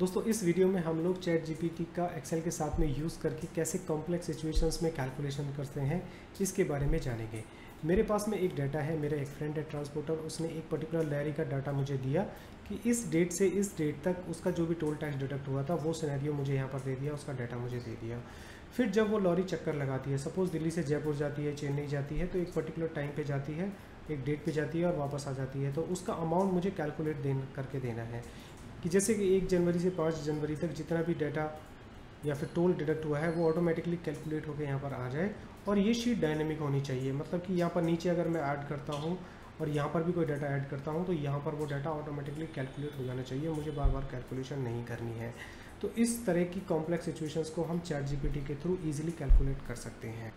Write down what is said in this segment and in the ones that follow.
दोस्तों इस वीडियो में हम लोग चैट जीपीटी का एक्सेल के साथ में यूज़ करके कैसे कॉम्प्लेक्स सिचुएशंस में कैलकुलेशन करते हैं इसके बारे में जानेंगे। मेरे पास में एक डाटा है, मेरा एक फ्रेंड है ट्रांसपोर्टर, उसने एक पर्टिकुलर लॉरी का डाटा मुझे दिया कि इस डेट से इस डेट तक उसका जो भी टोल टैक्स डिडक्ट हुआ था वो सिनेरियो मुझे यहाँ पर दे दिया, उसका डाटा मुझे दे दिया। फिर जब वो लॉरी चक्कर लगाती है, सपोज़ दिल्ली से जयपुर जाती है, चेन्नई जाती है, तो एक पर्टिकुलर टाइम पे जाती है, एक डेट पे जाती है और वापस आ जाती है, तो उसका अमाउंट मुझे कैलकुलेट करके देना है कि जैसे कि 1 जनवरी से 5 जनवरी तक जितना भी डाटा या फिर टोल डिडक्ट हुआ है वो ऑटोमेटिकली कैलकुलेट होकर यहाँ पर आ जाए। और ये शीट डायनेमिक होनी चाहिए, मतलब कि यहाँ पर नीचे अगर मैं ऐड करता हूँ और यहाँ पर भी कोई डाटा ऐड करता हूँ तो यहाँ पर वो डाटा ऑटोमेटिकली कैलकुलेट हो जाना चाहिए, मुझे बार बार कैलकुलेशन नहीं करनी है। तो इस तरह की कॉम्प्लेक्स सिचुएशंस को हम चैट जीपीटी के थ्रू ईजिली कैलकुलेट कर सकते हैं।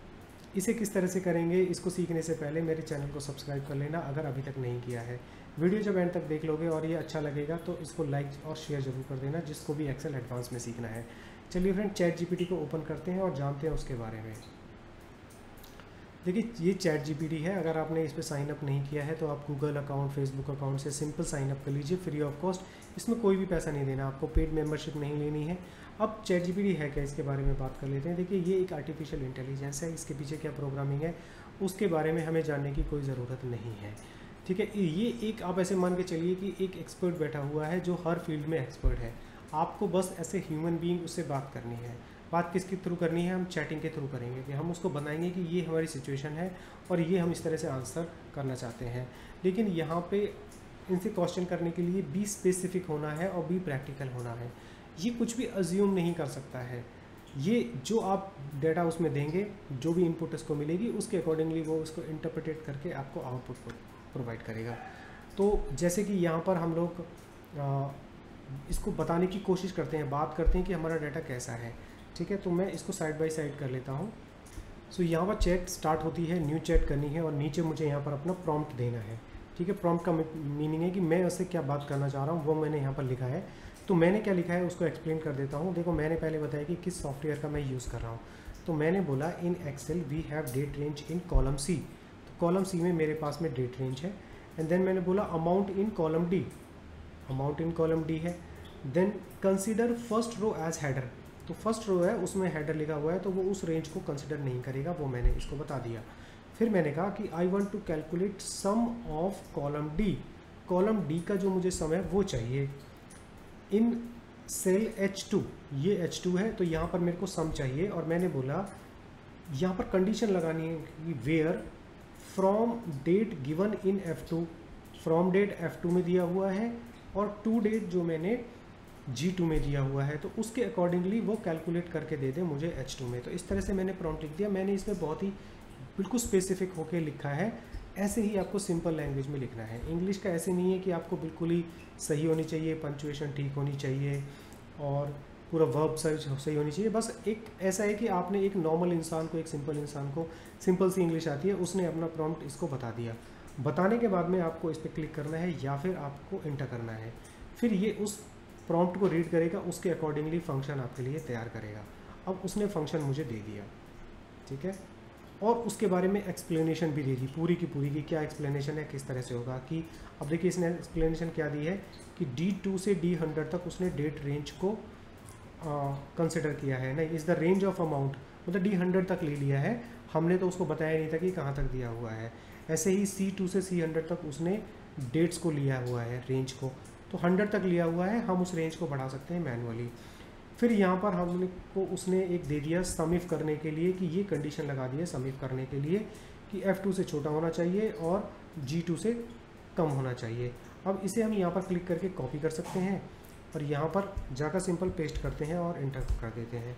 इसे किस तरह से करेंगे, इसको सीखने से पहले मेरे चैनल को सब्सक्राइब कर लेना अगर अभी तक नहीं किया है। वीडियो जब एंड तक देख लोगे और ये अच्छा लगेगा तो इसको लाइक और शेयर जरूर कर देना, जिसको भी एक्सेल एडवांस में सीखना है। चलिए फ्रेंड, चैट जीपीटी को ओपन करते हैं और जानते हैं उसके बारे में। देखिए ये चैट जीपीटी है, अगर आपने इस पर साइन अप नहीं किया है तो आप गूगल अकाउंट, फेसबुक अकाउंट से सिंपल साइन अप कर लीजिए, फ्री ऑफ कॉस्ट। इसमें कोई भी पैसा नहीं देना, आपको पेड मेंबरशिप नहीं लेनी है। अब चैट जीपीटी है क्या, इसके बारे में बात कर लेते हैं। देखिए ये एक आर्टिफिशियल इंटेलिजेंस है, इसके पीछे क्या प्रोग्रामिंग है उसके बारे में हमें जानने की कोई ज़रूरत नहीं है, ठीक है। ये एक आप ऐसे मान के चलिए कि एक एक्सपर्ट बैठा हुआ है जो हर फील्ड में एक्सपर्ट है। आपको बस ऐसे ह्यूमन बीइंग उससे बात करनी है। बात किसके थ्रू करनी है, हम चैटिंग के थ्रू करेंगे कि हम उसको बताएंगे कि ये हमारी सिचुएशन है और ये हम इस तरह से आंसर करना चाहते हैं। लेकिन यहाँ पे इनसे क्वेश्चन करने के लिए बी स्पेसिफिक होना है और बी प्रैक्टिकल होना है। ये कुछ भी अज्यूम नहीं कर सकता है। ये जो आप डाटा उसमें देंगे, जो भी इनपुट उसको मिलेगी उसके अकॉर्डिंगली वो उसको इंटरप्रेटेट करके आपको आउटपुट प्रोवाइड करेगा। तो जैसे कि यहाँ पर हम लोग इसको बताने की कोशिश करते हैं, बात करते हैं कि हमारा डाटा कैसा है, ठीक है। तो मैं इसको साइड बाय साइड कर लेता हूँ। सो यहाँ पर चैट स्टार्ट होती है, न्यू चैट करनी है और नीचे मुझे यहाँ पर अपना प्रॉम्प्ट देना है, ठीक है। प्रॉम्प्ट का मीनिंग है कि मैं उससे क्या बात करना चाह रहा हूँ, वो मैंने यहाँ पर लिखा है। तो मैंने क्या लिखा है उसको एक्सप्लेन कर देता हूँ। देखो मैंने पहले बताया कि किस सॉफ्टवेयर का मैं यूज़ कर रहा हूँ। तो मैंने बोला in Excel we have date range in column C. तो कॉलम सी में मेरे पास में डेट रेंज है। एंड देन मैंने बोला amount in column D, amount in column D है। Then consider first row as header, तो फर्स्ट रो है उसमें हेडर लिखा हुआ है तो वो उस रेंज को कंसिडर नहीं करेगा, वो मैंने इसको बता दिया। फिर मैंने कहा कि I want to calculate sum of column D, column D का जो मुझे सम है वो चाहिए इन सेल H2, ये H2 है तो यहाँ पर मेरे को सम चाहिए। और मैंने बोला यहाँ पर कंडीशन लगानी है कि where from date given in F2, from date F2 में दिया हुआ है और टू डेट जो मैंने G2 में दिया हुआ है, तो उसके अकॉर्डिंगली वो कैलकुलेट करके दे दे मुझे H2 में। तो इस तरह से मैंने प्रॉम्प्ट लिख दिया। मैंने इसमें बहुत ही बिल्कुल स्पेसिफिक होके लिखा है। ऐसे ही आपको सिंपल लैंग्वेज में लिखना है। इंग्लिश का ऐसे नहीं है कि आपको बिल्कुल ही सही होनी चाहिए, पंचुएशन ठीक होनी चाहिए और पूरा वर्ब सही होनी चाहिए। बस एक ऐसा है कि आपने एक नॉर्मल इंसान को, एक सिंपल इंसान को सिंपल सी इंग्लिश आती है, उसने अपना प्रॉम्प्ट इसको बता दिया। बताने के बाद में आपको इस पर क्लिक करना है या फिर आपको एंटर करना है। फिर ये उस प्रॉम्प्ट को रीड करेगा, उसके अकॉर्डिंगली फंक्शन आपके लिए तैयार करेगा। अब उसने फंक्शन मुझे दे दिया, ठीक है। और उसके बारे में एक्सप्लेनेशन भी दे दी पूरी की पूरी, कि क्या एक्सप्लेनेशन है, किस तरह से होगा। कि अब देखिए इसने एक्सप्लेनेशन क्या दी है कि D2 से D100 तक उसने डेट रेंज को कंसिडर किया है। नहीं, is the range of amount, मतलब D100 तक ले लिया है। हमने तो उसको बताया नहीं था कि कहाँ तक दिया हुआ है। ऐसे ही C2 से C100 तक उसने डेट्स को लिया हुआ है, रेंज को, तो 100 तक लिया हुआ है। हम उस रेंज को बढ़ा सकते हैं मैनुअली। फिर यहाँ पर हमने को उसने एक दे दिया सम इफ करने के लिए, कि ये कंडीशन लगा दी है सम इफ करने के लिए कि F2 से छोटा होना चाहिए और G2 से कम होना चाहिए। अब इसे हम यहाँ पर क्लिक करके कॉपी कर सकते हैं और यहाँ पर जाकर सिंपल पेस्ट करते हैं और एंटर कर देते हैं।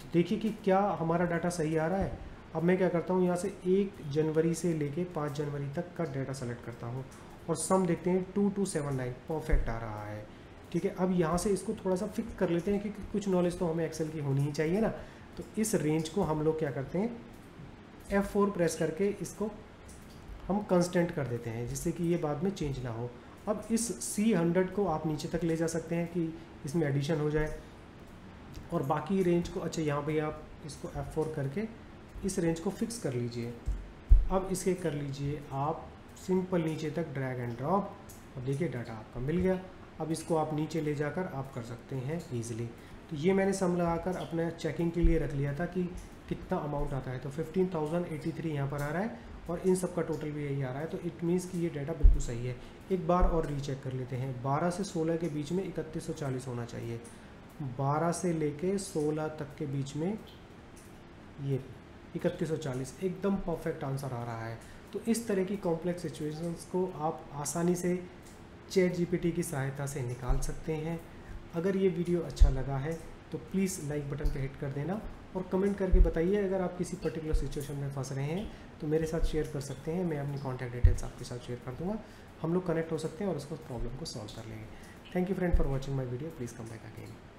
तो देखिए कि क्या हमारा डाटा सही आ रहा है। अब मैं क्या करता हूँ, यहाँ से 1 जनवरी से लेके 5 जनवरी तक का डाटा सेलेक्ट करता हूँ और सम देखते हैं 2279 परफेक्ट आ रहा है, ठीक है। अब यहाँ से इसको थोड़ा सा फिक्स कर लेते हैं क्योंकि कुछ नॉलेज तो हमें एक्सेल की होनी ही चाहिए ना। तो इस रेंज को हम लोग क्या करते हैं, F4 प्रेस करके इसको हम कंस्टेंट कर देते हैं, जिससे कि ये बाद में चेंज ना हो। अब इस C100 को आप नीचे तक ले जा सकते हैं कि इसमें एडिशन हो जाए और बाकी रेंज को, अच्छा यहाँ पे आप इसको F4 करके इस रेंज को फिक्स कर लीजिए। अब इसे कर लीजिए आप सिंपल नीचे तक ड्रैग एंड ड्रॉप। अब देखिए डाटा आपका मिल गया। अब इसको आप नीचे ले जाकर आप कर सकते हैं ईजिली। तो ये मैंने सम लगाकर अपने चेकिंग के लिए रख लिया था कि कितना अमाउंट आता है। तो 15,083 यहाँ पर आ रहा है और इन सब का टोटल भी यही आ रहा है। तो इट मीन्स कि ये डाटा बिल्कुल सही है। एक बार और रीचेक कर लेते हैं। 12 से 16 के बीच में 3140 होना चाहिए। 12 से लेके 16 तक के बीच में ये 3140 एकदम परफेक्ट आंसर आ रहा है। तो इस तरह की कॉम्प्लेक्स सिचुएशंस को आप आसानी से चैट जीपीटी की सहायता से निकाल सकते हैं। अगर ये वीडियो अच्छा लगा है तो प्लीज़ लाइक बटन पे हिट कर देना और कमेंट करके बताइए अगर आप किसी पर्टिकुलर सिचुएशन में फंस रहे हैं तो मेरे साथ शेयर कर सकते हैं। मैं अपनी कॉन्टैक्ट डिटेल्स आपके साथ शेयर कर दूँगा। हम लोग कनेक्ट हो सकते हैं और उसको प्रॉब्लम को सॉल्व कर लेंगे। Thank you friend for watching my video. Please come back again.